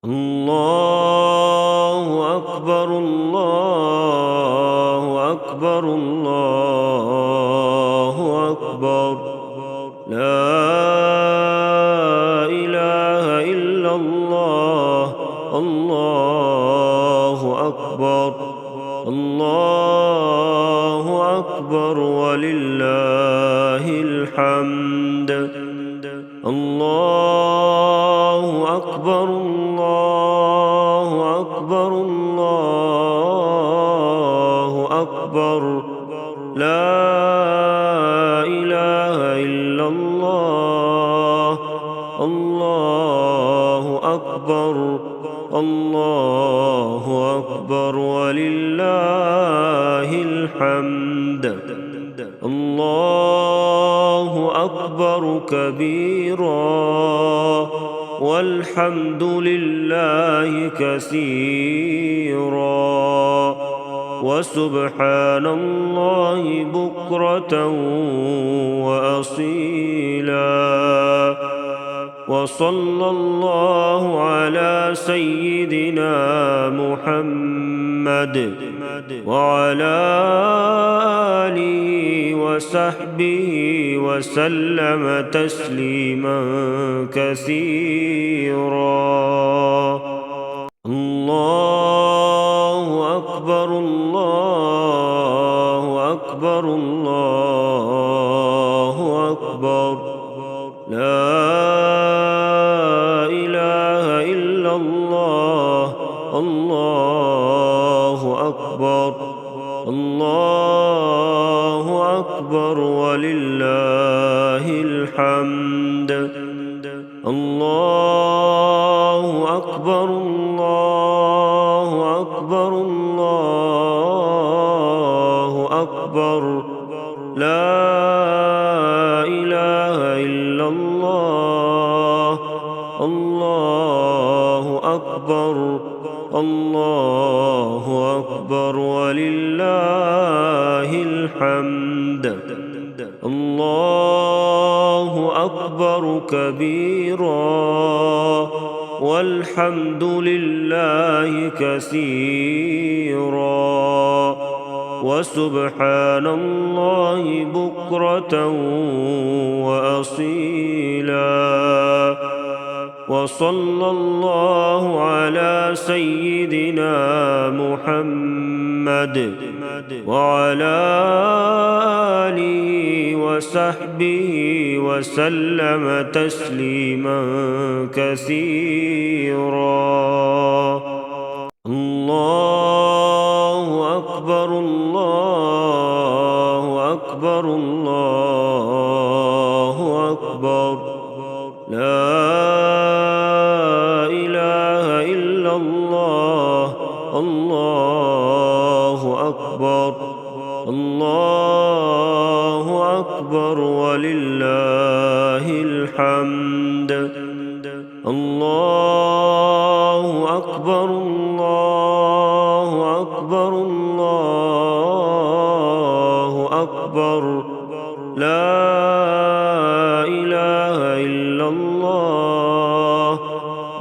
الله أكبر الله أكبر الله أكبر. لا إله إلا الله. الله أكبر. الله أكبر ولله الحمد. الله أكبر الله أكبر الله أكبر. لا إله إلا الله. الله أكبر. الله أكبر ولله الحمد. الله أكبر كبيرا والحمد لله كثيرا وسبحان الله بكرة وأصيلا. وصلى الله على سيدنا محمد وعلى آله وصحبه وسلم تسليما كثيرا. الله أكبر الله أكبر الله أكبر. لا إله إلا الله. الله أكبر. الله أكبر ولله الحمد. الله أكبر الله أكبر الله أكبر. لا إله إلا الله. الله أكبر. الله أكبر ولله الحمد. الله أكبر كبيرا والحمد لله كثيرا وسبحان الله بكرة وأصيلا. وصلى الله على سيدنا محمد وعلى آله وصحبه وسلم تسليما كثيرا. الله أكبر الله أكبر الله أكبر. لا إله إلا الله. الله أكبر. الله أكبر ولله الحمد. الله أكبر الله أكبر الله أكبر. لا إله إلا الله.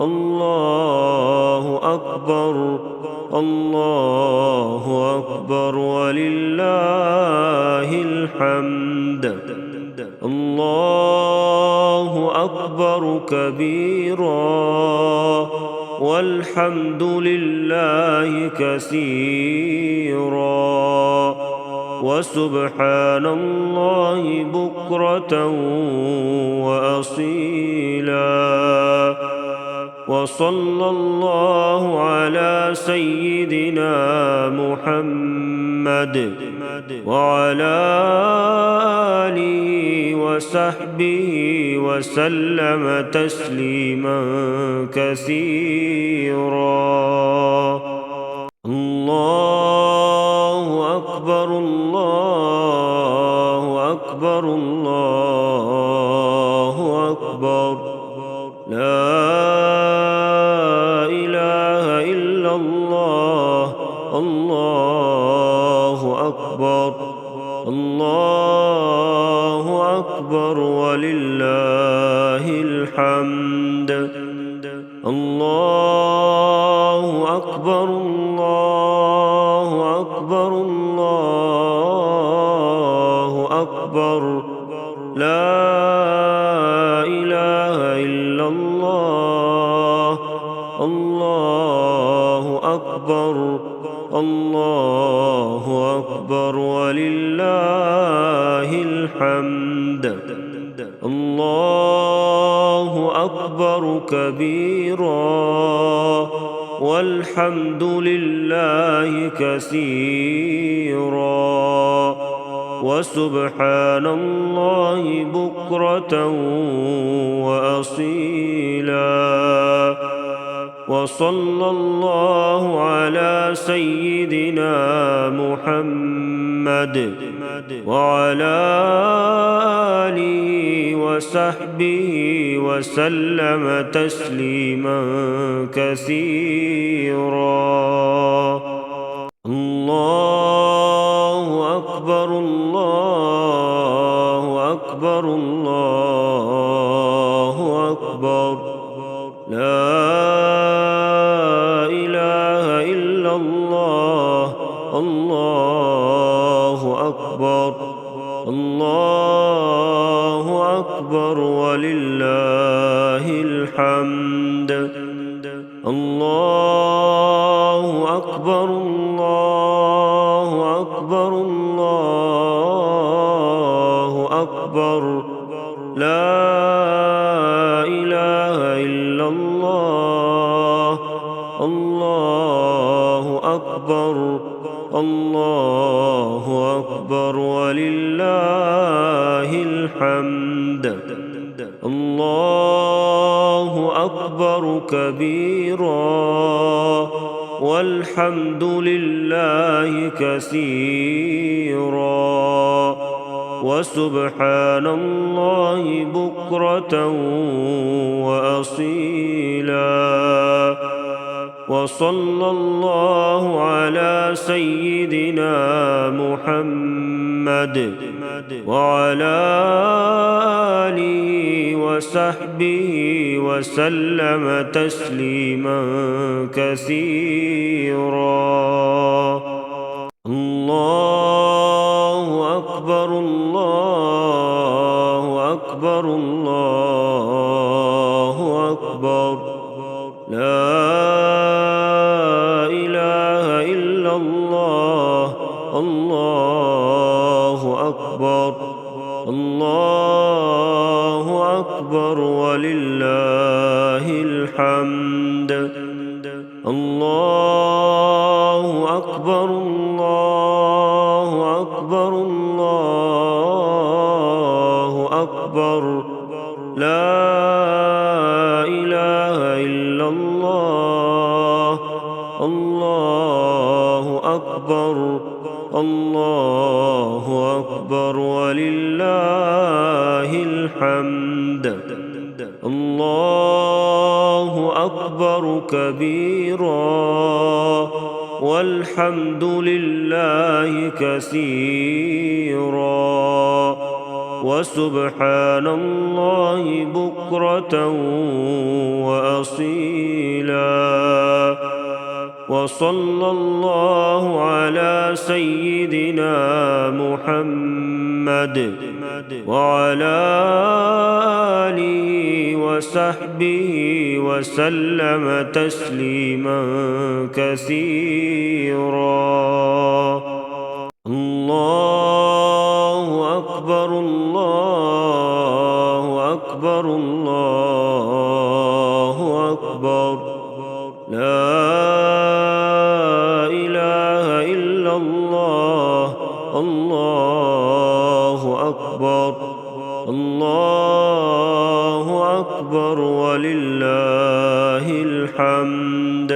الله أكبر. الله أكبر ولله الحمد. الله أكبر كبيرا والحمد لله كثيرا وسبحان الله بكرة وأصيلا. وصلى الله على سيدنا محمد وعلى آله وصحبه وسلم تسليما كثيرا. الله أكبر الله أكبر الله أكبر. لا إله إلا الله. الله أكبر. الله أكبر ولله الحمد. الله أكبر الله أكبر الله أكبر لا إله إلا الله الله أكبر الله أكبر ولله الحمد الله أكبر كبيرا والحمد لله كثيرا وسبحان الله بكرة وأصيلا وصلى الله على سيدنا محمد وعلى آله وصحبه وسلم تسليما كثيرا الله أكبر الله أكبر الله أكبر لا إله إلا الله الله أكبر الله أكبر ولله الحمد الله أكبر الله أكبر الله أكبر لا إله إلا الله الله أكبر الله أكبر ولله الحمد الله أكبر كبيرا والحمد لله كثيرا وسبحان الله بكرة وأصيلا وصلى الله على سيدنا محمد وعلى آله وصحبه وسلم تسليما كثيرا الله أكبر الله أكبر الله أكبر لا إله إلا الله الله أكبر الله أكبر ولله الحمد الله أكبر الله أكبر الله أكبر لا إله إلا الله الله أكبر الله أكبر ولله الحمد الله أكبر كبيرا والحمد لله كثيرا وسبحان الله بكرة وأصيلا وصلى الله على سيدنا محمد وعلى آله وصحبه وسلم تسليما كثيرا الله أكبر الله أكبر الله أكبر لا إله إلا الله الله أكبر الله أكبر ولله الحمد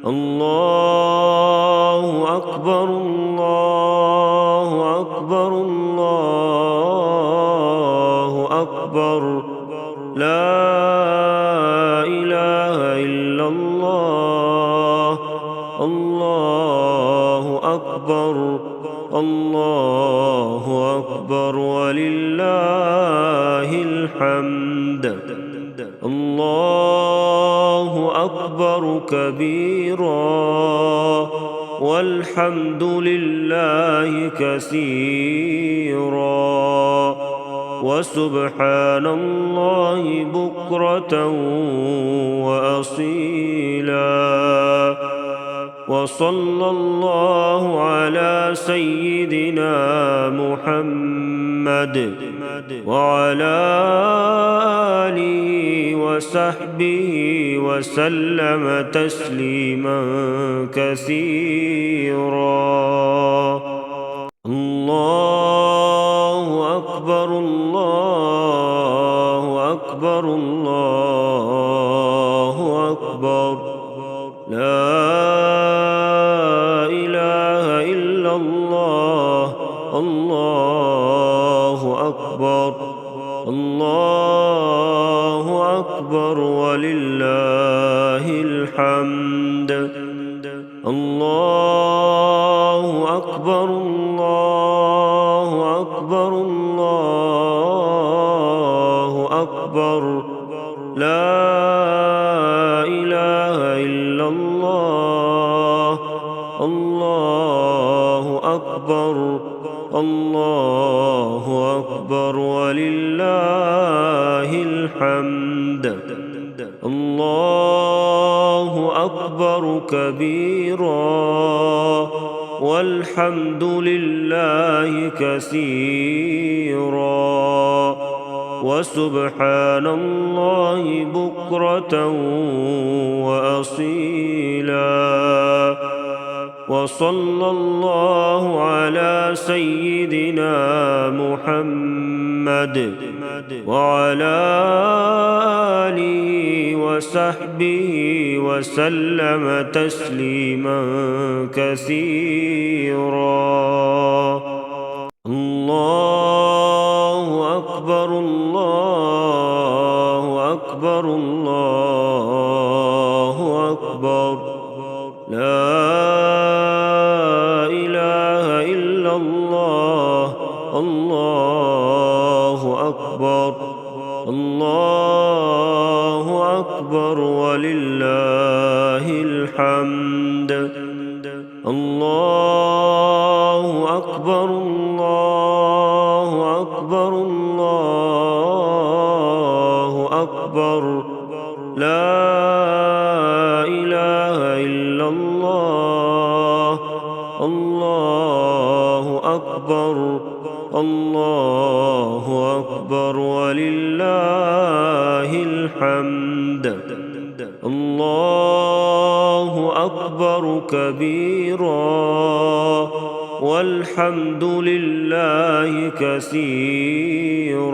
الله أكبر الله أكبر الله أكبر لا إله إلا الله الله أكبر الله أكبر ولله الحمد الله أكبر كبيرا والحمد لله كثيرا وسبحان الله بكرة وأصيلا وصلى الله على سيدنا محمد وعلى آله وصحبه وسلم تسليما كثيرا. الله أكبر الله أكبر الله أكبر لا إله إلا الله الله أكبر الله أكبر ولله الحمد. الله أكبر الله أكبر الله أكبر لا إله إلا الله الله أكبر الله أكبر ولله الحمد. الله أكبر كبيرا والحمد لله كثيرا وسبحان الله بكرة وأصيلا وصلى الله على سيدنا محمد وعلى آله وصحبه وسلم تسليما كثيرا. الله أكبر الله أكبر الله أكبر لا إله إلا الله الله أكبر الله أكبر ولله الحمد. الله أكبر الله أكبر الله أكبر لا إله إلا الله الله أكبر الله أكبر ولله الحمد. الله أكبر كبيرا والحمد لله كثيرا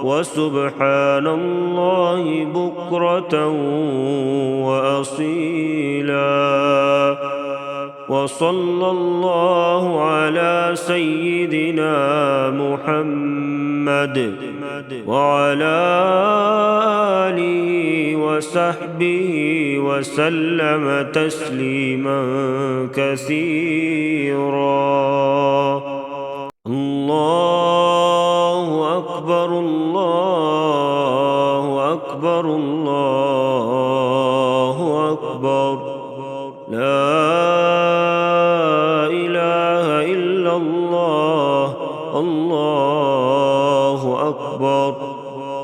وسبحان الله بكرة وأصيلا وصلى الله على سيدنا محمد وعلى آله وصحبه وسلم تسليما كثيرا. الله أكبر الله أكبر الله أكبر لا إله إلا الله الله أكبر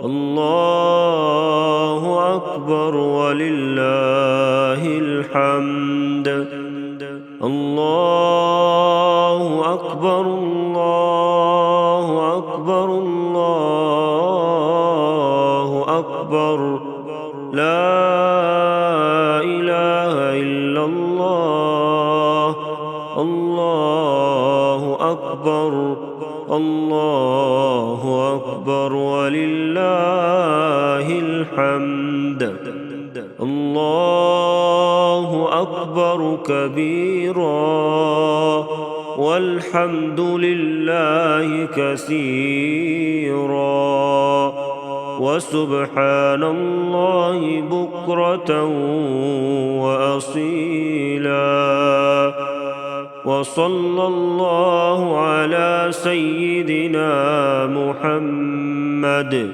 الله أكبر ولله الحمد. الله أكبر الله أكبر الله أكبر لا إله إلا الله الله أكبر الله أكبر ولله الحمد. الله أكبر كبيرا والحمد لله كثيرا وسبحان الله بكرة وأصيلا وصلى الله على سيدنا محمد محمد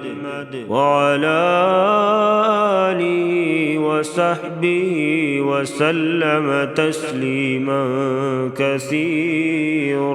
وعلى آله وصحبه وسلم تسليما كثيرا.